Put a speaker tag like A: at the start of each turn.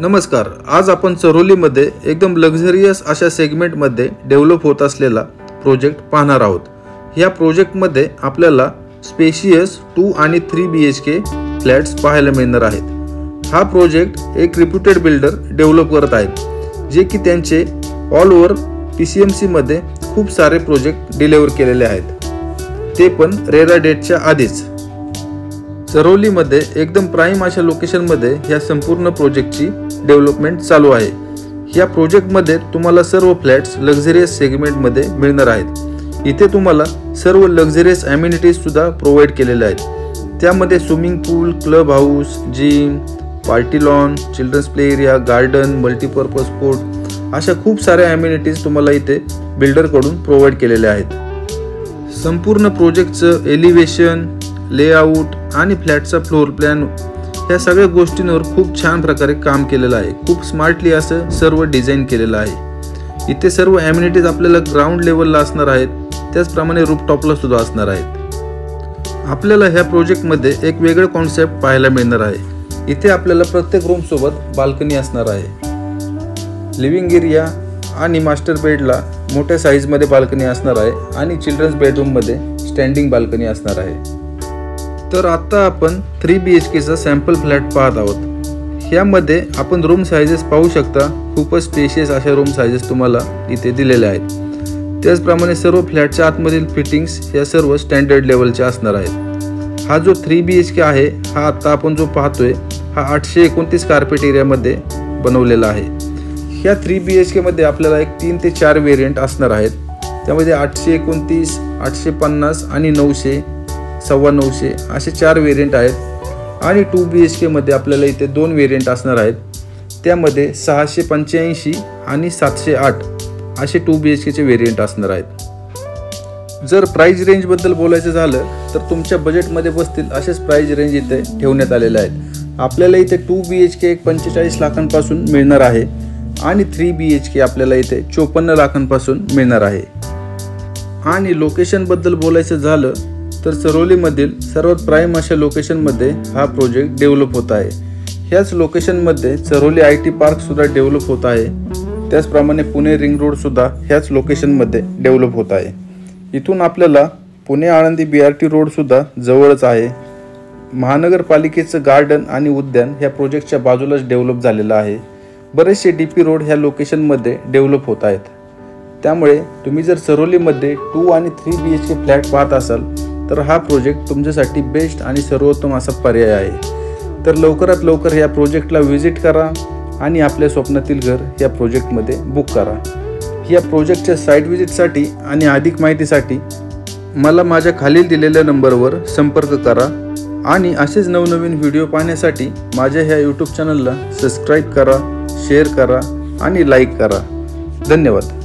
A: नमस्कार। आज आपण चरोलीमध्ये एकदम लक्झरियस अशा सेगमेंटमध्ये डेव्हलप होत असलेला प्रोजेक्ट पाहणार आहोत। या प्रोजेक्टमध्ये आपल्याला स्पेशियस 2 आणि 3 BHK फ्लॅट्स पाहायला मिळणार आहेत। हा प्रोजेक्ट एक रिप्युटेड बिल्डर डेव्हलप करत आहेत, जे की त्यांचे ऑल ओव्हर PCMC मध्ये खूप सारे प्रोजेक्ट डिलिव्हर केलेले आहेत, ते पण रेरा डेटच्या आधीच। चरोलीमध्ये एकदम प्राइम अशा लोकेशनमध्ये या संपूर्ण प्रोजेक्टची डेव्हलपमेंट चालू आहे। या प्रोजेक्टमध्ये तुम्हाला सर्व फ्लॅट्स लक्झरियस सेगमेंटमध्ये मिळणार आहेत। इथे तुम्हाला सर्व लक्झरियस ॲम्युनिटीज सुद्धा प्रोव्हाइड केलेल्या आहेत। त्यामध्ये swimming pool, club house, gym, party lawn, children's play area, garden, multipurpose court अशा खूप साऱ्या ॲम्युनिटीज तुम्हाला इथे बिल्डरकडून प्रोव्हाइड केलेल्या आहेत। संपूर्ण प्रोजेक्टचं एलिव्हेशन, लेआउट आणि फ्लॅटचा फ्लोर प्लॅन ह्या सगळ्या गोष्टींवर खूप छान प्रकारे काम केलेलं आहे। खूप स्मार्टली असं सर्व डिझाइन केलेलं आहे। इथे सर्व ॲम्युनिटीज आपल्याला ग्राउंड लेवलला असणार आहेत, त्याचप्रमाणे रूफटॉपला सुद्धा असणार आहेत। आपल्याला ह्या प्रोजेक्टमध्ये एक वेगळं कॉन्सेप्ट पाहायला मिळणार आहे। इथे आपल्याला प्रत्येक रूम सोबत बाल्कनी असणार आहे। लिव्हिंग एरिया आणि मास्टर बेडला मोठ्या साईजमध्ये बाल्कनी असणार आहे आणि चिल्ड्रन्स बेडरूममध्ये स्टँडिंग बाल्कनी असणार आहे। तर आता आपण 3 BHKचा सॅम्पल फ्लॅट पाहत आहोत। यामध्ये आपण रूम साइजेस पाहू शकता। खूपच स्पेशियस अशा रूम साइजेस तुम्हाला इथे दिलेल्या आहेत। त्याचप्रमाणे सर्व फ्लॅटच्या आतमधील फिटिंग्स या सर्व स्टँडर्ड लेवलच्या असणार आहेत। हा जो 3 BHK आहे, हा आता आपण जो पाहतोय हा 829 कार्पेट एरियामध्ये बनवलेला आहे। ह्या 3 BHK मध्ये आपल्याला एक 3 ते 4 वेरियंट असणार आहेत। त्यामध्ये 829, 850 आणि 900, 950 असे 4 वेरियंट आहेत। आणि 2 BHK मध्ये आपल्याला इथे 2 वेरियंट असणार आहेत। त्यामध्ये 685 आणि 708 असे 2 BHKचे वेरियंट असणार आहेत। जर प्राइस रेंज बद्दल बोलायचं झालं तर तुमच्या बजेटमध्ये बसतील असेच प्राइस रेंज इथे ठेवण्यात आलेले आहेत। आपल्याला इथे 2 BHK एक 45 लाखांपासून मिळणार आहे आणि 3 BHK आपल्याला इथे 54 लाखांपासून मिळणार आहे। आणि लोकेशन बद्दल बोलायचं झालं तर चरोलीमधील सर्वात प्राइम अशा लोकेशनमध्ये हा प्रोजेक्ट डेव्हलप होत आहे। ह्याच लोकेशनमध्ये चरोली IT पार्क सुद्धा डेव्हलप होत आहे। त्याचप्रमाणे पुणे रिंग रोड सुद्धा ह्याच लोकेशनमध्ये डेव्हलप होत आहे। इथून आपल्याला पुणे आळंदी BRT रोड सुद्धा जवळच आहे। महानगरपालिकेचं गार्डन आणि उद्यान ह्या प्रोजेक्टच्या बाजूलाच डेव्हलप झालेलं आहे। बरेचसे DP रोड ह्या लोकेशनमध्ये डेव्हलप होत आहेत। त्यामुळे तुम्ही जर चरोलीमध्ये 2 आणि 3 BHK फ्लॅट पाहत असाल तर हा प्रोजेक्ट तुमच्यासाठी बेस्ट आणि सर्वोत्तम असा पर्याय आहे। तर लवकरात लवकर या प्रोजेक्टला व्हिजिट करा आणि आपल्या स्वप्नातील घर या प्रोजेक्टमध्ये बुक करा। या प्रोजेक्टच्या साईट व्हिजिटसाठी आणि अधिक माहितीसाठी मला माझ्या खालील दिलेल्या नंबरवर संपर्क करा आणि असेच नवनवीन व्हिडिओ पाहण्यासाठी माझ्या ह्या YouTube चॅनलला सबस्क्राईब करा, शेअर करा आणि लाईक करा। धन्यवाद।